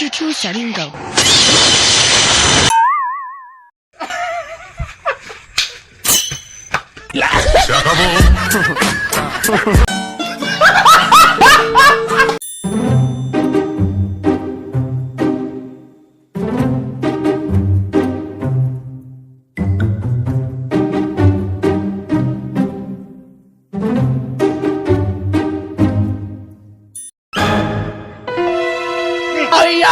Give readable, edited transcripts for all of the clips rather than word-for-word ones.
出小令狗。 哎呀！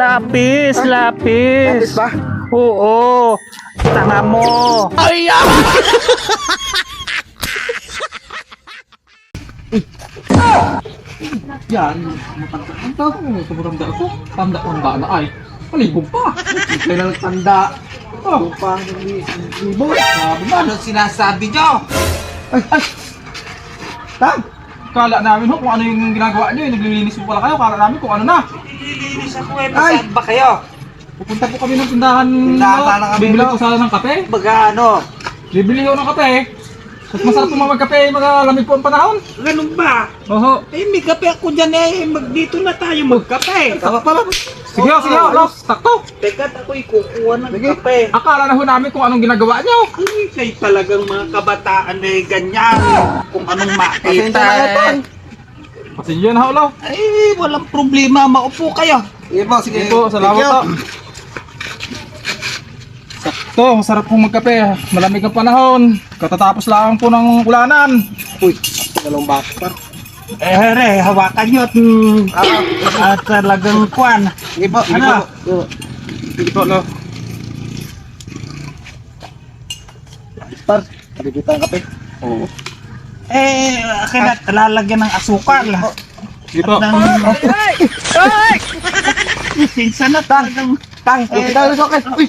Lapis, lapis. Lapis ba? Oo. Tanga mo. Ay ya! Yan, matandaan to. Tumutanda ako. Tanda-tanda na ay. Palibog pa. Kaya nagtanda. Oh, pa libog. Sabi ba? Ano sinasabi nyo? Ay! Tang! Kala namin ho kung ano yung ginagawa nyo. Naglilinis po pala kayo. Kala namin kung ano na. Nililinis ako eh. Saan ba kayo? Pupunta po kami ng tindahan. Tindahan sana kami, Bibili no? po sana ng kape. Baga ano? Bibili ko ng kape. At masarap po magkape, magalamig po ang panahon. Ganun ba? Oho. Eh, may kape ako dyan eh. Dito na tayo magkape. Tama pa. Sige ho, Los. Sakto. Teka't ako'y kukuha ng Sige. kape. Akala na ho namin kung anong ginagawa nyo. Ay, kayo talagang mga kabataan eh, ganyan. Kung anong makita Pasensya na kayo, eh. Tang. Pasensya na ho, Lo. Ay, walang problema. Maupo kayo. Sige po, sige po. Salamat po. Sakto, masarap pong magkape. Malamig ang panahon. Katatapos lang po ng ulanan. Uy, dalawang bakit pa. Hawakan nyo at talagang kwan. Sige po, sige Ano? po. Sige po, Lo. Par, Kalibutan ang kape. Oo. eh, kaya lalagyan ng asukal. Sige po. Sinsa na talagang... Tang, kita sa akin. Uy!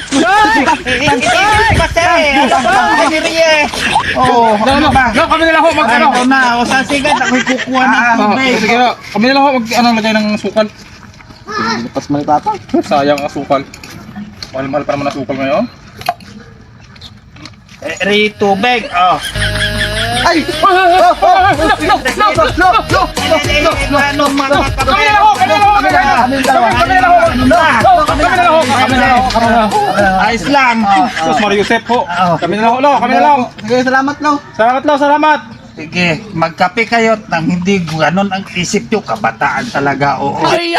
Oh, ano ba? No, kami na lang ho mag ano. Ano na, o sasigat, ako'y kukuha ng tubig. Sige na. Kami na lang ho mag ano lagay ng asukal. Lepas man itatang. Sayang ang asukal. Mahal-mahal pa naman ang asukal ngayon. Tubig, oh. Ay! No! Ano mga Kami na lang ho! Kami na lang ho! Kami na lang ho! Ayos lang. Sus Mario Josep ho! Kami na lang ho! Lo! Kami na lang ho! Sige, salamat, Lo. Salamat Lo! Salamat! Sige, magkape kayo nang hindi ganon ang isip nyo, kabataan talaga, oo. Ay!